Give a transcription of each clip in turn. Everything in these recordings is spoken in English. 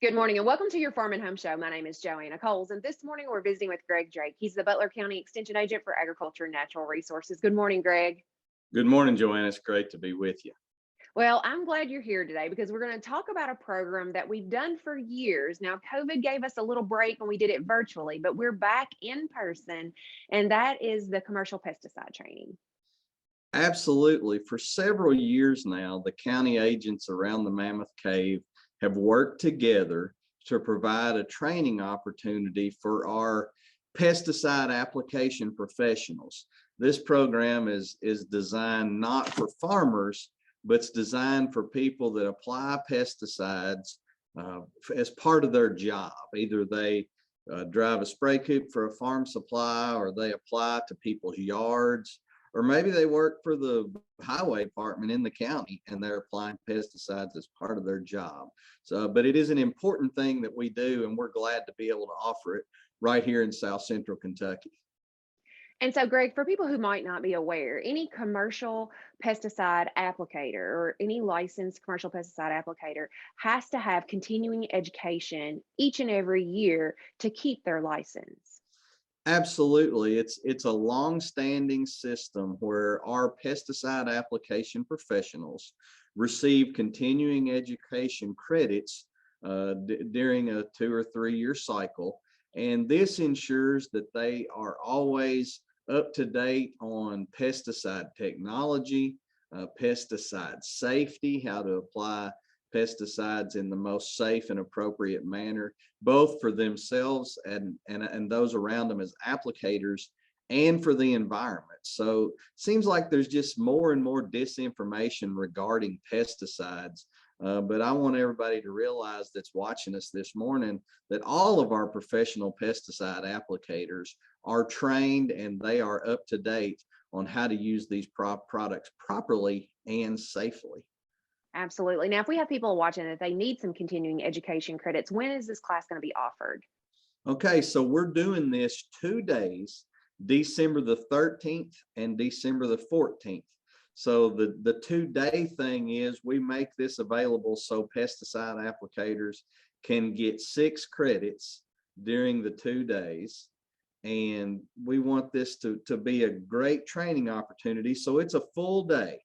Good morning and welcome to your Farm and Home Show. My name is Joanna Coles, and this morning we're visiting with Greg Drake. He's the Butler County Extension Agent for Agriculture and Natural Resources. Good morning, Greg. Good morning, Joanna. It's great to be with you. Well, I'm glad you're here today because we're going to talk about a program that we've done for years. Now, COVID gave us a little break when we did it virtually, but we're back in person, and that is the commercial pesticide training. Absolutely. For several years now, the county agents around the Mammoth Cave have worked together to provide a training opportunity for our pesticide application professionals. This program is designed not for farmers, but it's designed for people that apply pesticides as part of their job. Either they drive a spray coop for a farm supply, or they apply to people's yards, or maybe they work for the highway department in the county and they're applying pesticides as part of their job. But it is an important thing that we do, and we're glad to be able to offer it right here in South Central Kentucky. And so, Greg, for people who might not be aware, any commercial pesticide applicator or any licensed commercial pesticide applicator has to have continuing education each and every year to keep their license. Absolutely. It's a long-standing system where our pesticide application professionals receive continuing education credits during a 2 or 3 year cycle. And this ensures that they are always up to date on pesticide technology, pesticide safety, how to apply pesticides in the most safe and appropriate manner, both for themselves and those around them as applicators, and for the environment. So seems like there's just more and more disinformation regarding pesticides. But I want everybody to realize that's watching us this morning that all of our professional pesticide applicators are trained and they are up to date on how to use these products properly and safely. Absolutely. Now, if we have people watching that they need some continuing education credits, when is this class going to be offered? Okay, so we're doing this 2 days, December the 13th and December the 14th. So the 2-day thing is we make this available so pesticide applicators can get 6 credits during the 2 days. And we want this to be a great training opportunity. So it's a full day.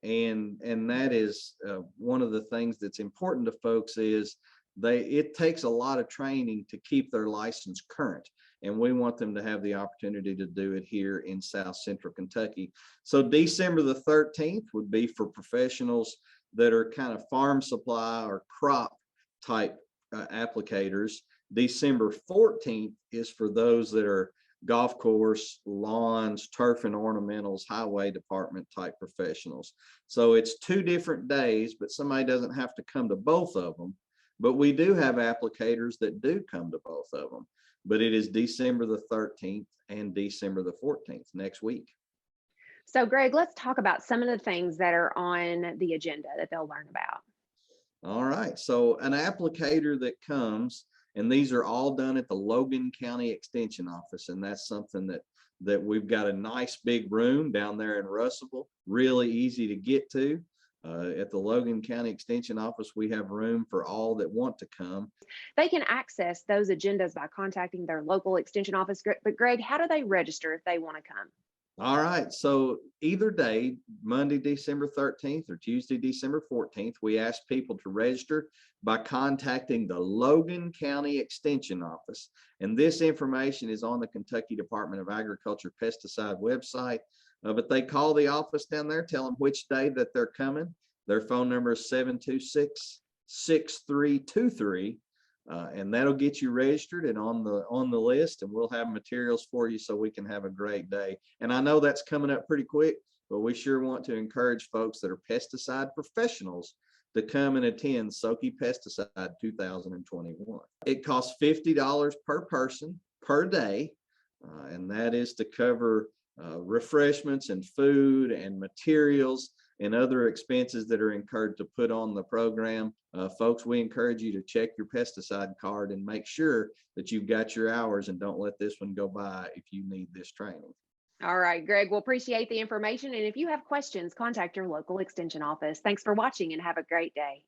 And that is one of the things that's important to folks is it takes a lot of training to keep their license current, and we want them to have the opportunity to do it here in South Central Kentucky. So December the 13th would be for professionals that are kind of farm supply or crop type applicators. December 14th is for those that are golf course, lawns, turf and ornamentals, highway department type professionals. So it's 2 different days, but somebody doesn't have to come to both of them. But we do have applicators that do come to both of them. But it is December the 13th and December the 14th next week. So, Greg, let's talk about some of the things that are on the agenda that they'll learn about. All right. So an applicator that comes, and these are all done at the Logan County Extension Office, and that's something that we've got a nice big room down there in Russellville, really easy to get to. At the Logan County Extension Office, we have room for all that want to come. They can access those agendas by contacting their local extension office. But Greg, how do they register if they want to come? All right, so either day, Monday, December 13th or Tuesday, December 14th, we ask people to register by contacting the Logan County Extension Office. And this information is on the Kentucky Department of Agriculture pesticide website. But they call the office down there, tell them which day that they're coming. Their phone number is 726-6323. And that'll get you registered and on the list, and we'll have materials for you so we can have a great day. And I know that's coming up pretty quick, but we sure want to encourage folks that are pesticide professionals to come and attend SOKY Pesticide 2021. It costs $50 per person per day, and that is to cover refreshments and food and materials and other expenses that are incurred to put on the program. Folks, we encourage you to check your pesticide card and make sure that you've got your hours, and don't let this one go by if you need this training. All right, Greg, we'll appreciate the information. And if you have questions, contact your local extension office. Thanks for watching and have a great day.